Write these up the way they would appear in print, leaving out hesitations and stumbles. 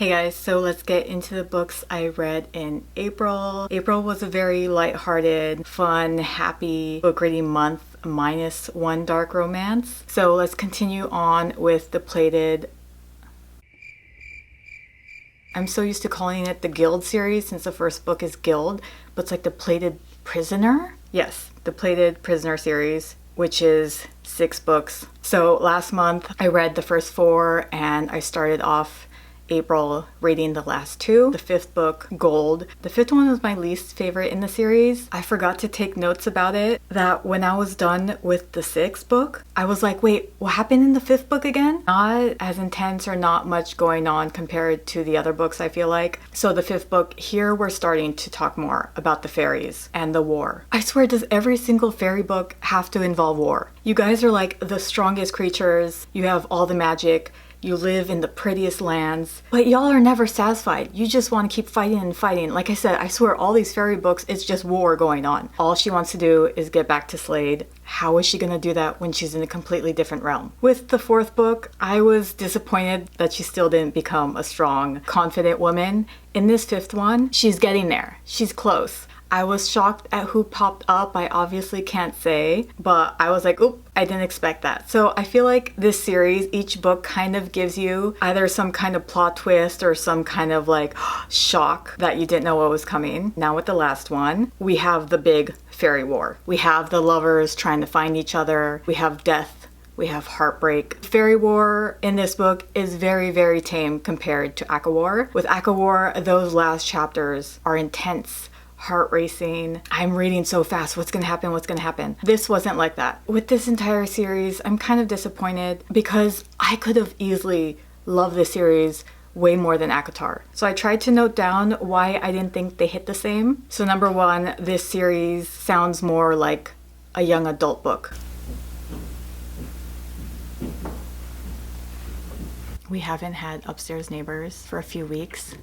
Hey guys, so let's get into the books I read in April. April was a very lighthearted, fun, happy book reading month, minus one dark romance. So let's continue on with the plated... I'm so used to calling it the Guild series since the first book is Guild, but it's like the Plated Prisoner? Yes, the Plated Prisoner series, which is 6 books. So last month I read the first 4 and I started off April reading the last 2. The 5th book, Gold. The 5th one was my least favorite in the series. I forgot to take notes about it, that when I was done with the 6th book, I was like, wait, what happened in the 5th book again? Not as intense or not much going on compared to the other books, I feel like. So the 5th book, here we're starting to talk more about the fairies and the war. I swear, does every single fairy book have to involve war? You guys are like the strongest creatures, you have all the magic, you live in the prettiest lands, but y'all are never satisfied. You just want to keep fighting and fighting. Like I said, I swear all these fairy books, it's just war going on. All she wants to do is get back to Slade. How is she gonna do that when she's in a completely different realm? With the 4th book, I was disappointed that she still didn't become a strong, confident woman. In this 5th one, she's getting there. She's close. I was shocked at who popped up. I obviously can't say, but I was like, oop, I didn't expect that. So I feel like this series, each book kind of gives you either some kind of plot twist or some kind of like shock that you didn't know what was coming. Now with the last one, we have the big fairy war. We have the lovers trying to find each other. We have death. We have heartbreak. Fairy War in this book is very, very tame compared to Aka War. With Aka War, those last chapters are intense, heart racing. I'm reading so fast. What's gonna happen? What's gonna happen? This wasn't like that. With this entire series, I'm kind of disappointed because I could have easily loved this series way more than ACOTAR. So I tried to note down why I didn't think they hit the same. So number 1, this series sounds more like a young adult book. We haven't had upstairs neighbors for a few weeks.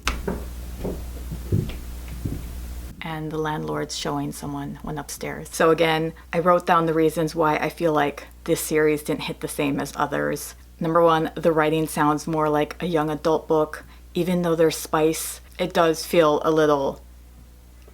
And the landlord's showing someone when upstairs. So again, I wrote down the reasons why I feel like this series didn't hit the same as others. Number 1, the writing sounds more like a young adult book. Even though there's spice, it does feel a little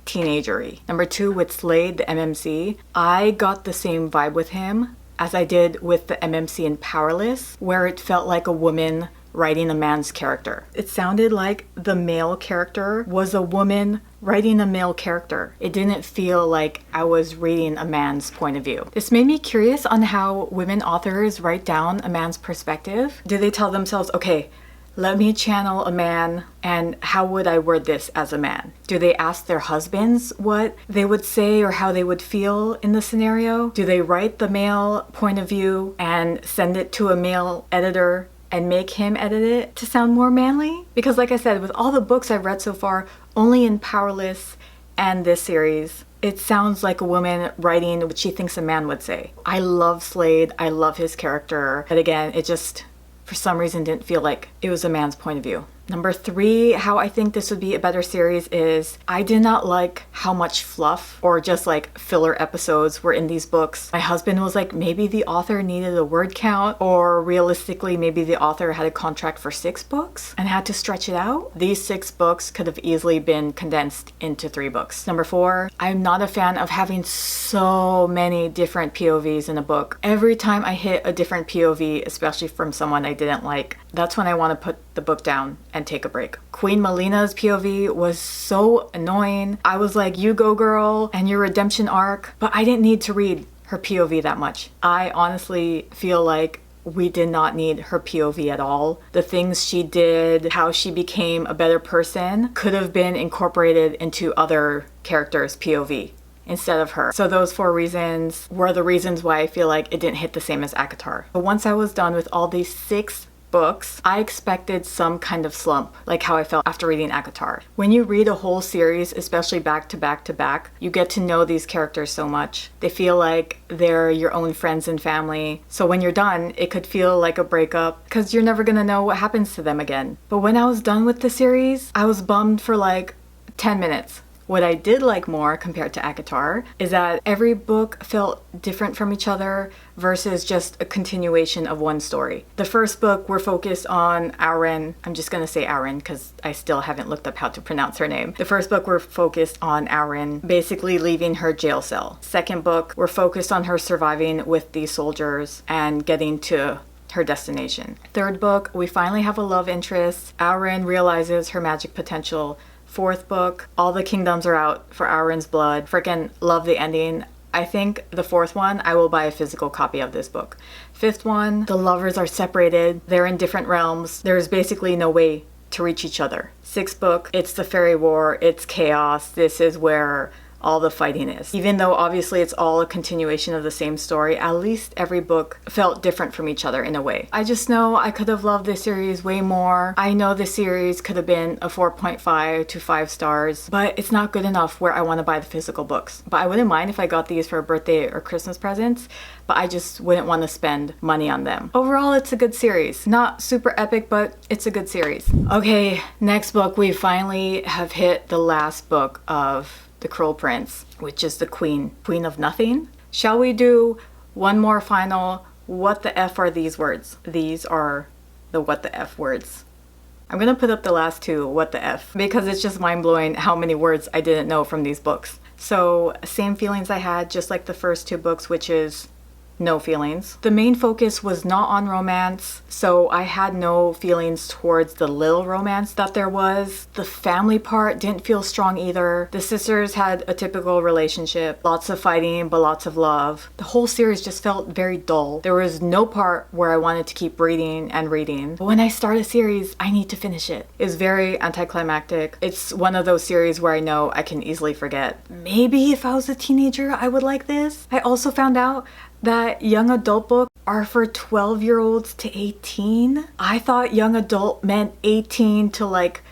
teenagery. Number 2, with Slade, the MMC, I got the same vibe with him as I did with the MMC in Powerless, where it felt like a woman writing a man's character. It sounded like the male character was a woman writing a male character. It didn't feel like I was reading a man's point of view. This made me curious on how women authors write down a man's perspective. Do they tell themselves, okay, let me channel a man, and how would I word this as a man? Do they ask their husbands what they would say or how they would feel in the scenario? Do they write the male point of view and send it to a male editor and make him edit it to sound more manly? Because like I said, with all the books I've read so far, only in Powerless and this series, it sounds like a woman writing what she thinks a man would say. I love Slade, I love his character, but again, it just, for some reason, didn't feel like it was a man's point of view. Number 3, how I think this would be a better series is I did not like how much fluff or just like filler episodes were in these books. My husband was like, maybe the author needed a word count, or realistically, maybe the author had a contract for 6 books and had to stretch it out. These 6 books could have easily been condensed into 3 books. Number 4, I'm not a fan of having so many different POVs in a book. Every time I hit a different POV, especially from someone I didn't like, that's when I want to put the book down and take a break. Queen Melina's POV was so annoying. I was like, you go girl and your redemption arc, but I didn't need to read her POV that much. I honestly feel like we did not need her POV at all. The things she did, how she became a better person, could have been incorporated into other characters' POV instead of her. So those 4 reasons were the reasons why I feel like it didn't hit the same as ACOTAR. But once I was done with all these 6 books, I expected some kind of slump, like how I felt after reading ACOTAR. When you read a whole series, especially back to back to back, you get to know these characters so much. They feel like they're your own friends and family. So when you're done, it could feel like a breakup because you're never gonna know what happens to them again. But when I was done with the series, I was bummed for like 10 minutes. What I did like more compared to ACOTAR is that every book felt different from each other versus just a continuation of one story. The first book, we're focused on Auren. I'm just gonna say Auren because I still haven't looked up how to pronounce her name. The first book, we're focused on Auren basically leaving her jail cell. Second book, we're focused on her surviving with these soldiers and getting to her destination. Third book, we finally have a love interest. Auren realizes her magic potential. Fourth book, all the kingdoms are out for Auren's blood. Freaking love the ending. I think the fourth one, I will buy a physical copy of this book. Fifth one, the lovers are separated. They're in different realms. There's basically no way to reach each other. Sixth book, it's the fairy war. It's chaos. This is where all the fighting is. Even though obviously it's all a continuation of the same story, at least every book felt different from each other in a way. I just know I could have loved this series way more. I know this series could have been a 4.5 to 5 stars, but it's not good enough where I want to buy the physical books. But I wouldn't mind if I got these for a birthday or Christmas presents, but I just wouldn't want to spend money on them. Overall, it's a good series. Not super epic, but it's a good series. Okay, next book, we finally have hit the last book of The Cruel Prince, which is the Queen of Nothing. Shall we do one more final what the F are these words? These are the what the F words. I'm gonna put up the last two what the F because it's just mind-blowing how many words I didn't know from these books. So same feelings I had just like the first two books, which is no feelings. The main focus was not on romance, so I had no feelings towards the little romance that there was. The family part didn't feel strong either. The sisters had a typical relationship, lots of fighting but lots of love. The whole series just felt very dull. There was no part where I wanted to keep reading and reading. But when I start a series, I need to finish it. It's very anticlimactic. It's one of those series where I know I can easily forget. Maybe if I was a teenager, I would like this. I also found out that young adult books are for 12-year-olds to 18. I thought young adult meant 18 to like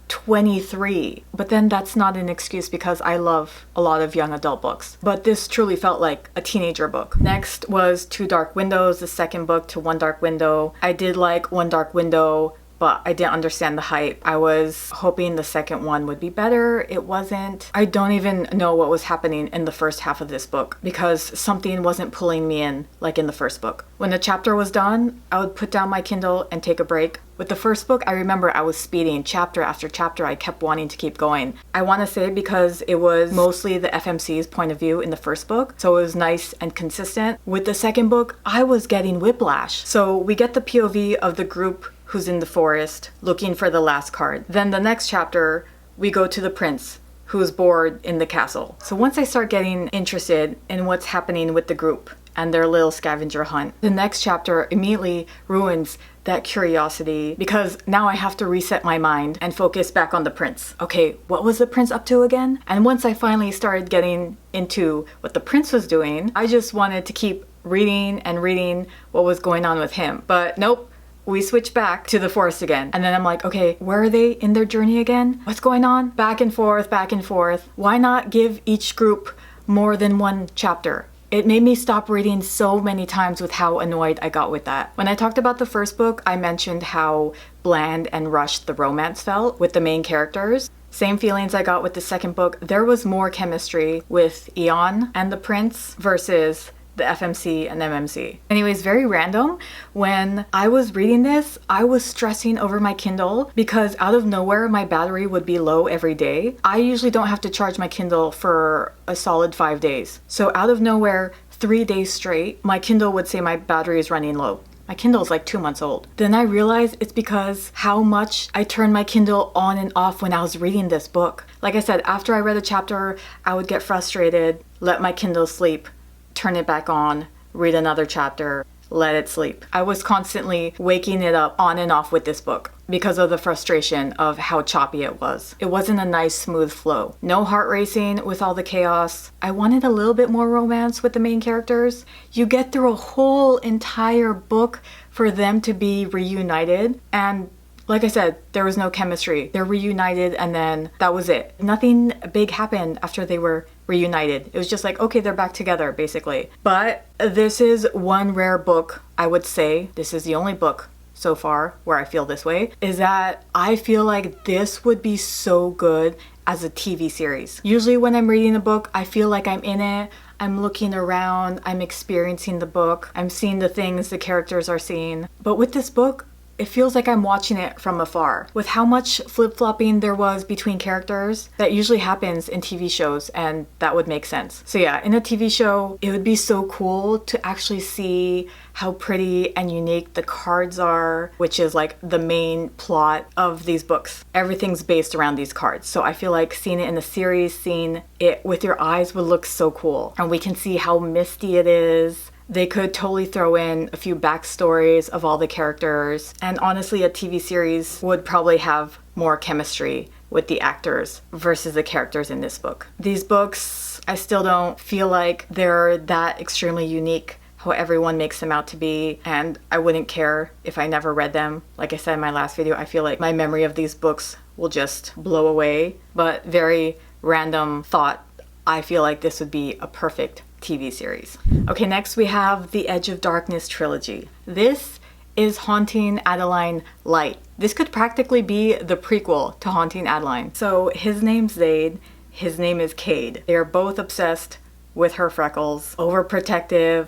23. But then that's not an excuse because I love a lot of young adult books. But this truly felt like a teenager book. Next was Two Dark Windows, the second book to One Dark Window. I did like One Dark Window, but I didn't understand the hype. I was hoping the second one would be better. It wasn't. I don't even know what was happening in the first half of this book because something wasn't pulling me in like in the first book. When the chapter was done, I would put down my Kindle and take a break. With the first book, I remember I was speeding chapter after chapter. I kept wanting to keep going. I want to say because it was mostly the FMC's point of view in the first book, so it was nice and consistent. With the second book, I was getting whiplash. So we get the POV of the group who's in the forest looking for the last card. Then the next chapter, we go to the prince who's bored in the castle. So once I start getting interested in what's happening with the group and their little scavenger hunt, the next chapter immediately ruins that curiosity because now I have to reset my mind and focus back on the prince. Okay, what was the prince up to again? And once I finally started getting into what the prince was doing, I just wanted to keep reading and reading what was going on with him. But nope. We switch back to the forest again. And then I'm like, okay, where are they in their journey again? What's going on? Back and forth, back and forth. Why not give each group more than one chapter? It made me stop reading so many times with how annoyed I got with that. When I talked about the first book, I mentioned how bland and rushed the romance felt with the main characters. Same feelings I got with the second book. There was more chemistry with Eon and the prince versus the FMC and MMC. Anyways, very random. When I was reading this, I was stressing over my Kindle because out of nowhere, my battery would be low every day. I usually don't have to charge my Kindle for a solid 5 days. So out of nowhere, 3 days straight, my Kindle would say my battery is running low. My Kindle is like 2 months old. Then I realized it's because how much I turned my Kindle on and off when I was reading this book. Like I said, after I read a chapter, I would get frustrated, let my Kindle sleep, turn it back on, read another chapter, let it sleep. I was constantly waking it up on and off with this book because of the frustration of how choppy it was. It wasn't a nice smooth flow. No heart racing with all the chaos. I wanted a little bit more romance with the main characters. You get through a whole entire book for them to be reunited, and like I said, there was no chemistry. They're reunited and then that was it. Nothing big happened after they were reunited. It was just like, okay, they're back together, basically. But this is one rare book, I would say, this is the only book so far where I feel this way, is that I feel like this would be so good as a TV series. Usually when I'm reading a book, I feel like I'm in it. I'm looking around, I'm experiencing the book, I'm seeing the things the characters are seeing. But with this book, it feels like I'm watching it from afar. With how much flip-flopping there was between characters, that usually happens in TV shows, and that would make sense. So yeah, in a TV show, it would be so cool to actually see how pretty and unique the cards are, which is like the main plot of these books. Everything's based around these cards. So I feel like seeing it in the series, seeing it with your eyes would look so cool. And we can see how misty it is. They could totally throw in a few backstories of all the characters. And honestly, a TV series would probably have more chemistry with the actors versus the characters in this book. These books, I still don't feel like they're that extremely unique how everyone makes them out to be, and I wouldn't care if I never read them. Like I said in my last video, I feel like my memory of these books will just blow away. But very random thought, I feel like this would be a perfect TV series. Okay, next we have the Edge of Darkness trilogy. This is Haunting Adeline Light. This could practically be the prequel to Haunting Adeline. So his name's Zaid, his name is Cade. They are both obsessed with her freckles, overprotective,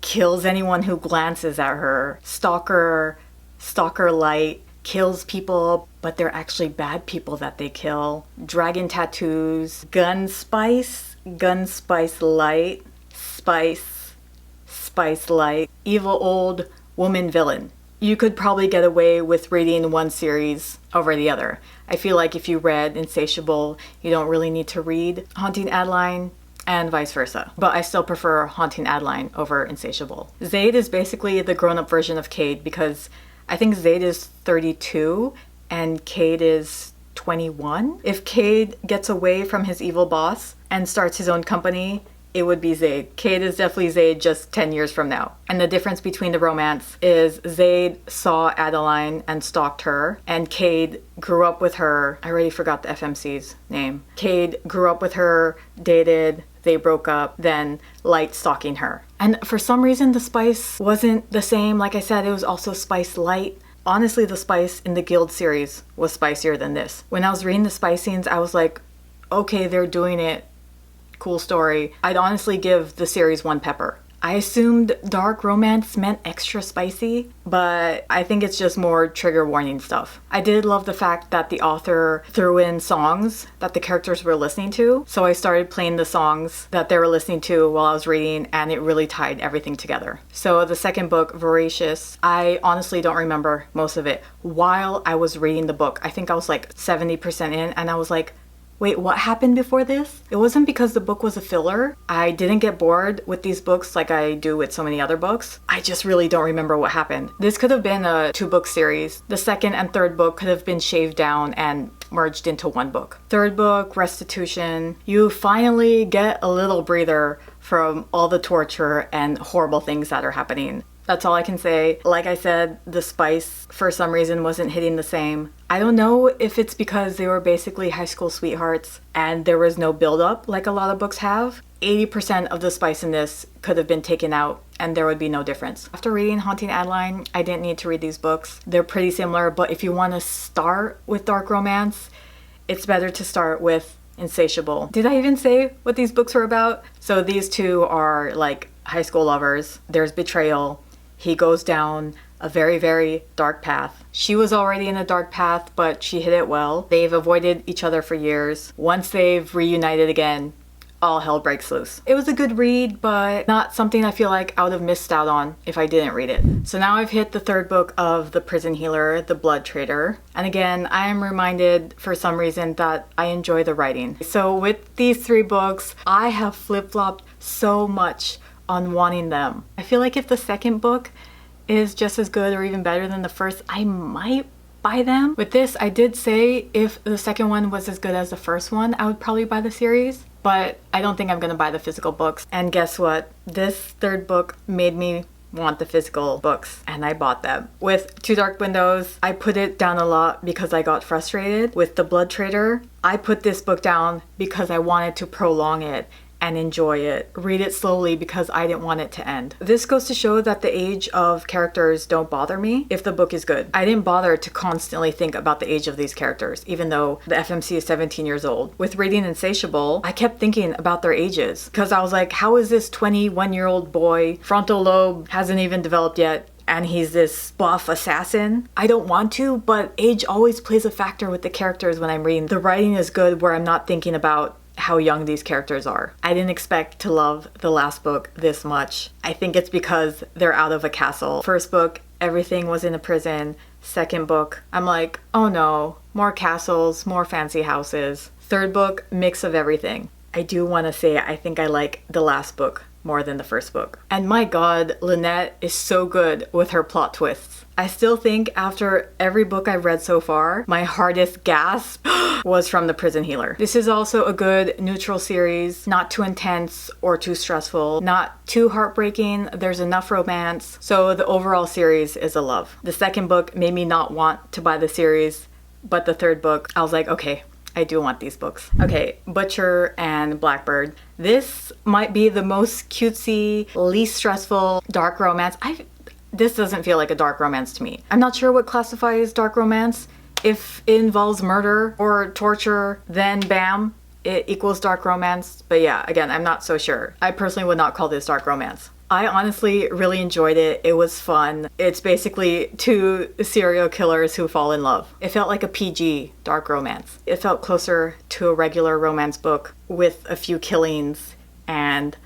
kills anyone who glances at her, stalker light, kills people, but they're actually bad people that they kill, dragon tattoos, gun spice light, spice light, evil old woman villain. You could probably get away with reading one series over the other. I feel like if you read Insatiable, you don't really need to read Haunting Adeline, and vice versa. But I still prefer Haunting Adeline over Insatiable. Zaid is basically the grown-up version of Cade, because I think Zaid is 32 and Cade is 21. If Cade gets away from his evil boss and starts his own company, it would be Zaid. Cade is definitely Zaid just 10 years from now. And the difference between the romance is Zaid saw Adeline and stalked her, and Cade grew up with her. I already forgot the FMC's name. Cade grew up with her, dated, they broke up, then Light stalking her. And for some reason the spice wasn't the same. Like I said, it was also Spice Light. Honestly, the spice in the Guild series was spicier than this. When I was reading the spice scenes, I was like, okay, they're doing it. Cool story. I'd honestly give the series 1 pepper. I assumed dark romance meant extra spicy, but I think it's just more trigger warning stuff. I did love the fact that the author threw in songs that the characters were listening to, so I started playing the songs that they were listening to while I was reading, and it really tied everything together. So the second book, Voracious, I honestly don't remember most of it. While I was reading the book, I think I was like 70% in, and I was like, wait, what happened before this? It wasn't because the book was a filler. I didn't get bored with these books like I do with so many other books. I just really don't remember what happened. This could have been a 2-book series. The second and third book could have been shaved down and merged into 1 book. Third book, Restitution, you finally get a little breather from all the torture and horrible things that are happening. That's all I can say. Like I said, the spice for some reason wasn't hitting the same. I don't know if it's because they were basically high school sweethearts and there was no build-up like a lot of books have. 80% of the spice in this could have been taken out and there would be no difference. After reading Haunting Adeline, I didn't need to read these books. They're pretty similar, but if you want to start with dark romance, it's better to start with Insatiable. Did I even say what these books were about? So these two are like high school lovers. There's betrayal. He goes down a very, very dark path. She was already in a dark path, but she hid it well. They've avoided each other for years. Once they've reunited again, all hell breaks loose. It was a good read, but not something I feel like I would have missed out on if I didn't read it. So now I've hit the third book of The Prison Healer, The Blood Traitor. And again, I am reminded for some reason that I enjoy the writing. So with these 3 books, I have flip-flopped so much on wanting them. I feel like if the second book is just as good or even better than the first, I might buy them. With this, I did say if the second one was as good as the first one, I would probably buy the series, but I don't think I'm gonna buy the physical books. And guess what? This third book made me want the physical books, and I bought them. With Two Dark Windows, I put it down a lot because I got frustrated. With The Blood Traitor, I put this book down because I wanted to prolong it and enjoy it. Read it slowly because I didn't want it to end. This goes to show that the age of characters don't bother me if the book is good. I didn't bother to constantly think about the age of these characters, even though the FMC is 17 years old. With reading Insatiable, I kept thinking about their ages because I was like, how is this 21-year-old boy, frontal lobe hasn't even developed yet, and he's this buff assassin? I don't want to, but age always plays a factor with the characters when I'm reading. The writing is good where I'm not thinking about how young these characters are. I didn't expect to love the last book this much. I think it's because they're out of a castle. First book, everything was in a prison. Second book, I'm like, oh no, more castles, more fancy houses. Third book, mix of everything. I do want to say I think I like the last book more than the first book. And my god, Lynette is so good with her plot twists. I still think after every book I've read so far, my hardest gasp was from The Prison Healer. This is also a good neutral series, not too intense or too stressful, not too heartbreaking, there's enough romance, so the overall series is a love. The second book made me not want to buy the series, but the third book, I was like, okay, I do want these books. Okay, Butcher and Blackbird. This might be the most cutesy, least stressful dark romance. This doesn't feel like a dark romance to me. I'm not sure what classifies dark romance. If it involves murder or torture, then bam, it equals dark romance. But yeah, again, I'm not so sure. I personally would not call this dark romance. I honestly really enjoyed it. It was fun. It's basically two serial killers who fall in love. It felt like a PG dark romance. It felt closer to a regular romance book with a few killings and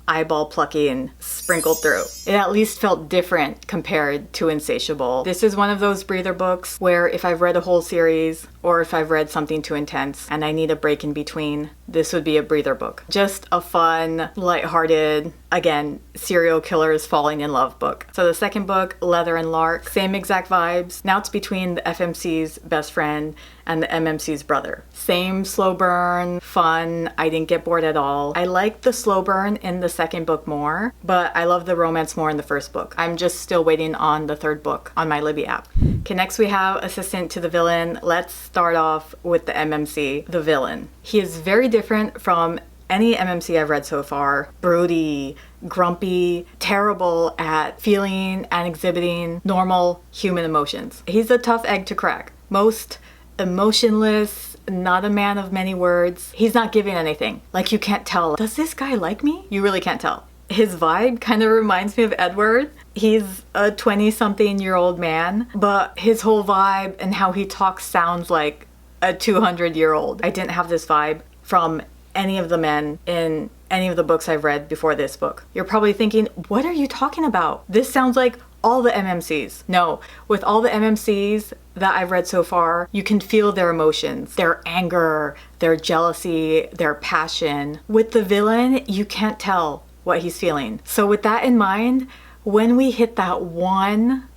eyeball plucking sprinkled through. It at least felt different compared to Insatiable. This is one of those breather books where if I've read a whole series or if I've read something too intense and I need a break in between, this would be a breather book. Just a fun, lighthearted, again, serial killers falling in love book. So the second book, Leather and Lark, same exact vibes. Now it's between the FMC's best friend and the MMC's brother. Same slow burn, fun, I didn't get bored at all. I like the slow burn in the second book more, but I love the romance more in the first book. I'm just still waiting on the third book on my Libby app. Okay, next we have Assistant to the Villain. Let's start off with the MMC, the villain. He is very different from any MMC I've read so far. Broody, grumpy, terrible at feeling and exhibiting normal human emotions. He's a tough egg to crack. Most emotionless, not a man of many words. He's not giving anything. Like, you can't tell, does this guy like me? You really can't tell. His vibe kind of reminds me of Edward. He's a 20-something-year-old man, but his whole vibe and how he talks sounds like a 200-year-old. I didn't have this vibe from any of the men in any of the books I've read before this book. You're probably thinking, what are you talking about? This sounds like all the MMCs. No, with all the MMCs that I've read so far, you can feel their emotions, their anger, their jealousy, their passion. With the villain, you can't tell what he's feeling. So with that in mind, when we hit that one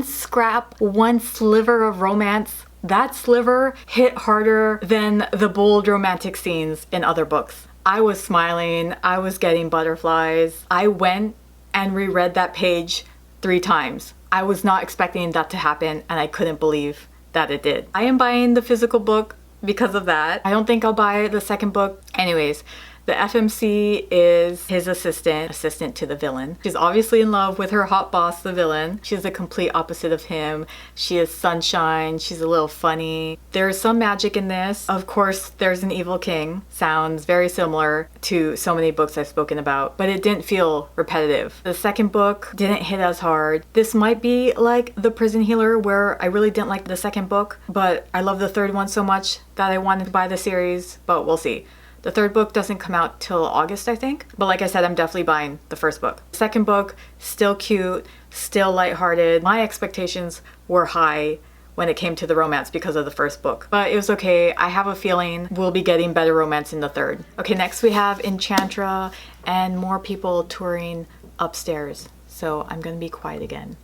scrap, one sliver of romance, that sliver hit harder than the bold romantic scenes in other books. I was smiling, I was getting butterflies. I went and reread that page 3 times. I was not expecting that to happen and I couldn't believe that it did. I am buying the physical book because of that. I don't think I'll buy the second book. Anyways, the FMC is his assistant to the villain. She's obviously in love with her hot boss, the villain. She's the complete opposite of him. She is sunshine. She's a little funny. There's some magic in this. Of course, there's an evil king. Sounds very similar to so many books I've spoken about, but it didn't feel repetitive. The second book didn't hit as hard. This might be like The Prison Healer, where I really didn't like the second book, but I love the third one so much that I wanted to buy the series, but we'll see. The third book doesn't come out till August, I think. But like I said, I'm definitely buying the first book. Second book, still cute, still lighthearted. My expectations were high when it came to the romance because of the first book. But it was okay. I have a feeling we'll be getting better romance in the third. Okay, next we have Enchantra and more people touring upstairs. So I'm gonna be quiet again.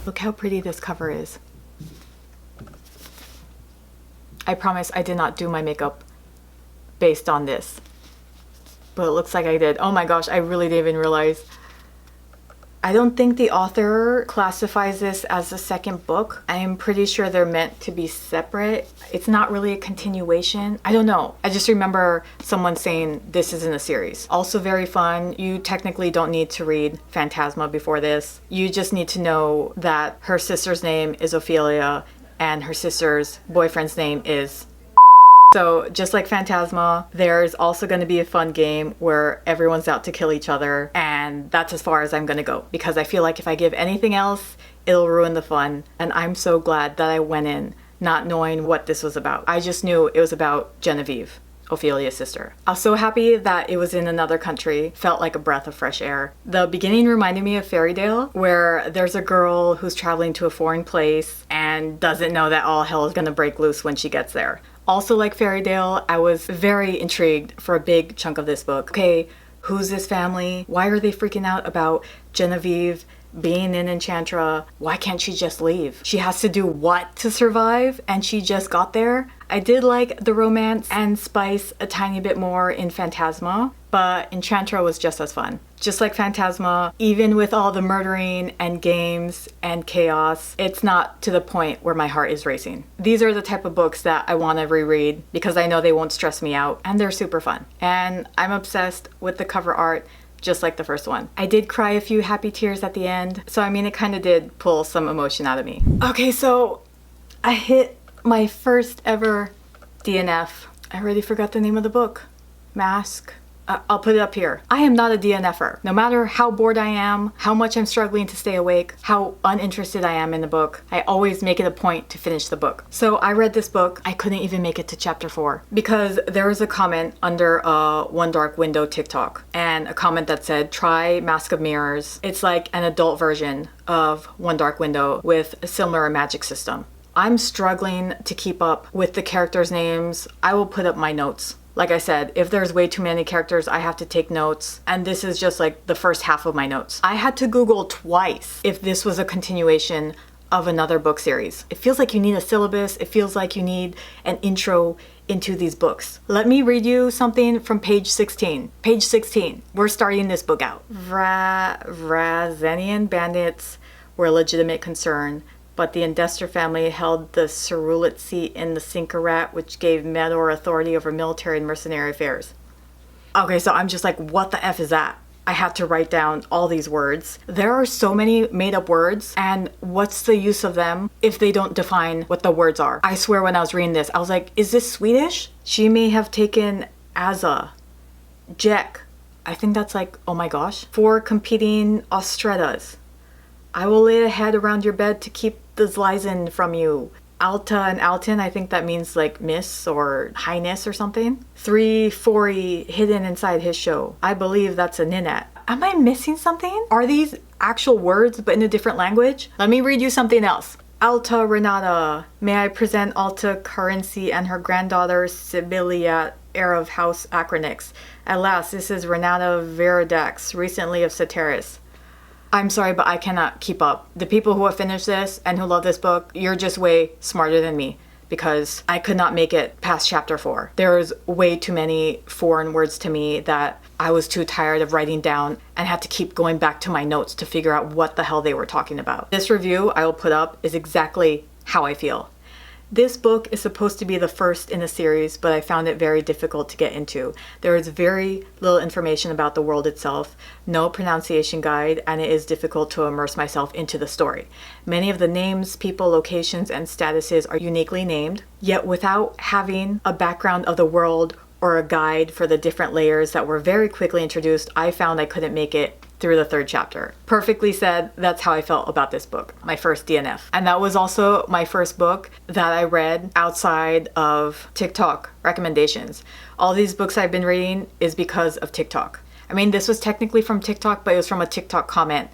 Look how pretty this cover is. I promise I did not do my makeup based on this, but it looks like I did. Oh my gosh, I really didn't even realize I don't think the author classifies this as a second book. I am pretty sure they're meant to be separate. It's not really a continuation. I don't know. I just remember someone saying this isn't a series. Also very fun. You technically don't need to read Phantasma before this. You just need to know that her sister's name is Ophelia and her sister's boyfriend's name is. So just like Phantasma, there's also going to be a fun game where everyone's out to kill each other, and that's as far as I'm going to go because I feel like if I give anything else, it'll ruin the fun, and I'm so glad that I went in not knowing what this was about. I just knew it was about Genevieve, Ophelia's sister. I was so happy that it was in another country, felt like a breath of fresh air. The beginning reminded me of Fairytale, where there's a girl who's traveling to a foreign place and doesn't know that all hell is going to break loose when she gets there. Also like Fairytale, I was very intrigued for a big chunk of this book. Okay, who's this family? Why are they freaking out about Genevieve being in Enchantra? Why can't she just leave? She has to do what to survive? And she just got there? I did like the romance and spice a tiny bit more in Phantasma, but Enchantra was just as fun. Just like Phantasma, even with all the murdering and games and chaos, it's not to the point where my heart is racing. These are the type of books that I want to reread because I know they won't stress me out and they're super fun. And I'm obsessed with the cover art, just like the first one. I did cry a few happy tears at the end, so I mean it kind of did pull some emotion out of me. Okay, so I hit my first ever DNF. I already forgot the name of the book. Mask. I'll put it up here. I am not a DNFer. No matter how bored I am, how much I'm struggling to stay awake, how uninterested I am in the book, I always make it a point to finish the book. So I read this book. I couldn't even make it to chapter 4 because there was a comment under a One Dark Window TikTok and a comment that said, try Mask of Mirrors. It's like an adult version of One Dark Window with a similar magic system. I'm struggling to keep up with the characters' names. I will put up my notes. Like I said, if there's way too many characters, I have to take notes. And this is just like the first half of my notes. I had to Google twice if this was a continuation of another book series. It feels like you need a syllabus. It feels like you need an intro into these books. Let me read you something from page 16. Page 16. We're starting this book out. Vrazenian bandits were a legitimate concern, but the Indester family held the Cerulite seat in the Sinkarat, which gave Medor authority over military and mercenary affairs. Okay, so I'm just like, what the F is that? I had to write down all these words. There are so many made-up words, and what's the use of them if they don't define what the words are? I swear when I was reading this, I was like, is this Swedish? She may have taken Asa, Jack. I think that's like, oh my gosh. 4 competing Ostredas. I will lay a head around your bed to keep the Zlizen from you. Alta and Alton, I think that means like miss or highness or something. 3 Fori hidden inside his show. I believe that's a ninette. Am I missing something? Are these actual words but in a different language? Let me read you something else. Alta Renata. May I present Alta Currency and her granddaughter Sibylla, heir of House Acronix. Alas, this is Renata Veridax, recently of Ceteris. I'm sorry, but I cannot keep up. The people who have finished this and who love this book, you're just way smarter than me because I could not make it past chapter 4. There's way too many foreign words to me that I was too tired of writing down and had to keep going back to my notes to figure out what the hell they were talking about. This review I will put up is exactly how I feel. This book is supposed to be the first in a series, but I found it very difficult to get into. There is very little information about the world itself, no pronunciation guide, and it is difficult to immerse myself into the story. Many of the names, people, locations, and statuses are uniquely named, yet without having a background of the world or a guide for the different layers that were very quickly introduced, I found I couldn't make it through the 3rd chapter. Perfectly said, that's how I felt about this book, my first DNF. And that was also my first book that I read outside of TikTok recommendations. All these books I've been reading is because of TikTok. I mean, this was technically from TikTok, but it was from a TikTok comment,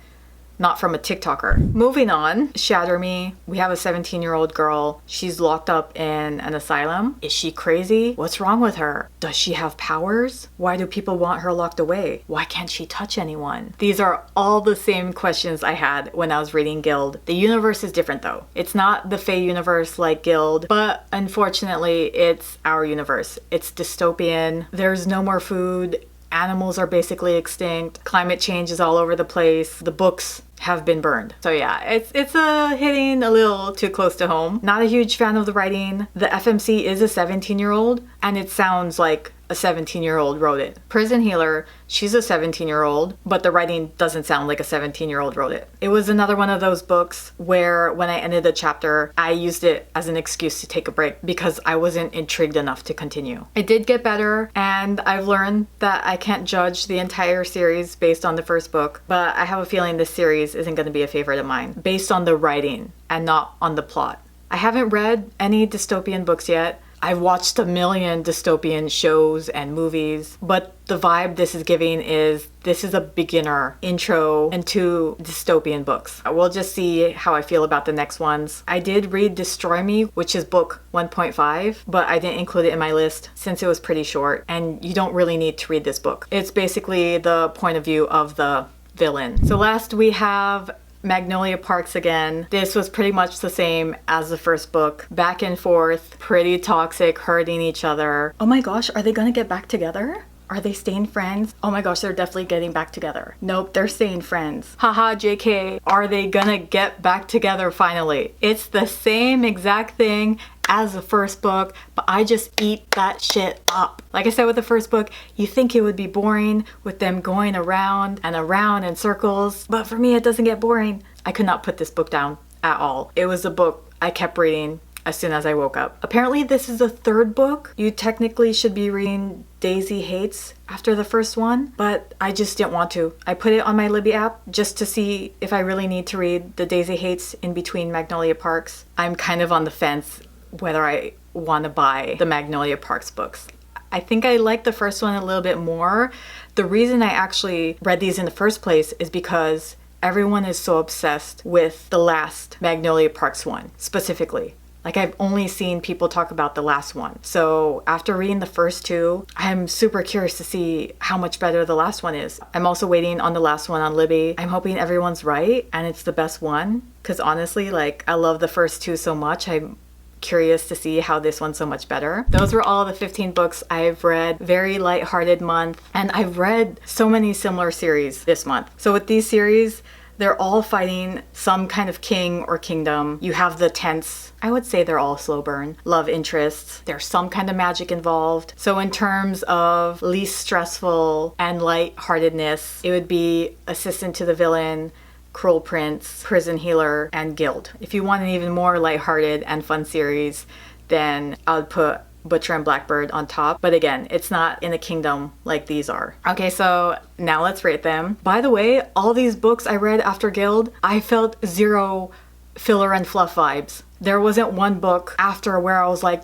not from a TikToker. Moving on, Shatter Me. We have a 17-year-old girl. She's locked up in an asylum. Is she crazy? What's wrong with her? Does she have powers? Why do people want her locked away? Why can't she touch anyone? These are all the same questions I had when I was reading Guild. The universe is different though. It's not the Fae universe like Guild, but unfortunately it's our universe. It's dystopian. There's no more food Animals are basically extinct. Climate change is all over the place. The books have been burned. So yeah, it's hitting a little too close to home. Not a huge fan of the writing. The FMC is a 17-year-old, and it sounds like a 17-year-old wrote it. Prison Healer, she's a 17-year-old, but the writing doesn't sound like a 17-year-old wrote it. It was another one of those books where when I ended a chapter, I used it as an excuse to take a break because I wasn't intrigued enough to continue. It did get better, and I've learned that I can't judge the entire series based on the first book, but I have a feeling this series isn't going to be a favorite of mine based on the writing and not on the plot. I haven't read any dystopian books yet. I've watched a million dystopian shows and movies, but the vibe this is giving is this is a beginner intro into dystopian books. We'll just see how I feel about the next ones. I did read Destroy Me, which is book 1.5, but I didn't include it in my list since it was pretty short, and you don't really need to read this book. It's basically the point of view of the villain. So last we have Magnolia Parks again. This was pretty much the same as the first book. Back and forth, pretty toxic, hurting each other. Oh my gosh, are they gonna get back together? Are they staying friends? Oh my gosh, they're definitely getting back together. Nope, they're staying friends. Haha, JK. Are they gonna get back together finally? It's the same exact thing as the first book, but I just eat that shit up. Like I said with the first book, you think it would be boring with them going around and around in circles, but for me it doesn't get boring. I could not put this book down at all. It was a book I kept reading as soon as I woke up. Apparently this is the third book. You technically should be reading Daisy Hates after the first one, but I just didn't want to. I put it on my Libby app just to see if I really need to read the Daisy Hates in between Magnolia Parks. I'm kind of on the fence whether I want to buy the Magnolia Parks books. I think I like the first one a little bit more. The reason I actually read these in the first place is because everyone is so obsessed with the last Magnolia Parks one, specifically. Like, I've only seen people talk about the last one. So after reading the first two, I'm super curious to see how much better the last one is. I'm also waiting on the last one on Libby. I'm hoping everyone's right and it's the best one. Because honestly, like, I love the first two so much. I'm curious to see how this one's so much better. Those were all the 15 books I've read. Very lighthearted month. And I've read so many similar series this month. So with these series, they're all fighting some kind of king or kingdom. You have the tense, I would say they're all slow burn, love interests. There's some kind of magic involved. So in terms of least stressful and lightheartedness, it would be Assistant to the Villain, Cruel Prince, Prison Healer, and Guild. If you want an even more lighthearted and fun series, then I would put Butcher and Blackbird on top. But again, it's not in a kingdom like these are. Okay, so now let's rate them. By the way, all these books I read after Guild, I felt zero filler and fluff vibes. There wasn't one book after where I was like,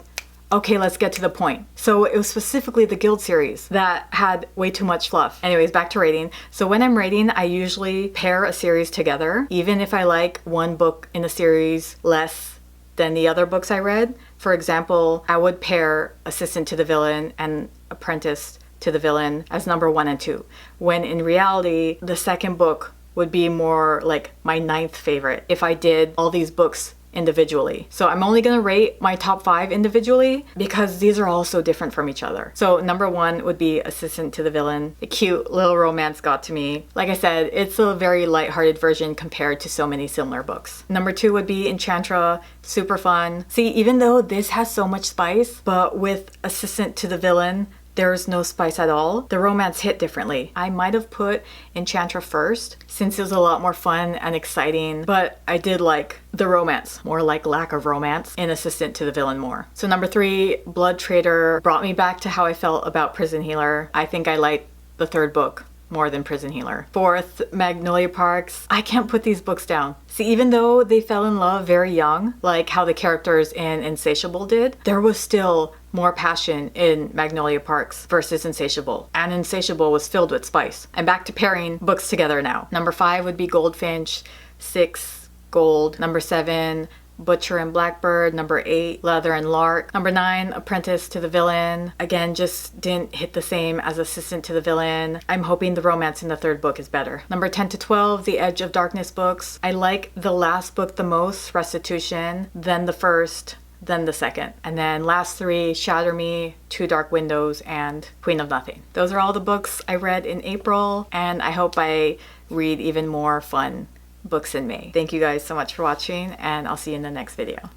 okay, let's get to the point. So it was specifically the Guild series that had way too much fluff. Anyways, back to rating. So when I'm rating, I usually pair a series together, even if I like one book in a series less than the other books I read. For example, I would pair Assistant to the Villain and Apprentice to the Villain as number 1 and 2, when in reality, the second book would be more like my 9th favorite if I did all these books individually. So I'm only gonna rate my top 5 individually because these are all so different from each other. So number 1 would be Assistant to the Villain. A cute little romance got to me. Like I said, it's a very lighthearted version compared to so many similar books. Number 2 would be Enchantra. Super fun. See, even though this has so much spice, but with Assistant to the Villain, there's no spice at all. The romance hit differently. I might have put Enchantra first since it was a lot more fun and exciting, but I did like the romance, more like lack of romance, in Assistant to the Villain more. So number 3, Blood Traitor brought me back to how I felt about Prison Healer. I think I liked the third book more than Prison Healer. 4th, Magnolia Parks. I can't put these books down. See, even though they fell in love very young, like how the characters in Insatiable did, there was still more passion in Magnolia Parks versus Insatiable. And Insatiable was filled with spice. I'm back to pairing books together now. Number 5 would be Goldfinch. 6, Gold. Number 7, Butcher and Blackbird. Number 8, Leather and Lark. Number 9, Apprentice to the Villain. Again, just didn't hit the same as Assistant to the Villain. I'm hoping the romance in the third book is better. Number 10 to 12, the Edge of Darkness books. I like the last book the most, Restitution, then the first, then the second. And then last three, Shatter Me, Two Dark Windows, and Queen of Nothing. Those are all the books I read in April, and I hope I read even more fun books in May. Thank you guys so much for watching, and I'll see you in the next video.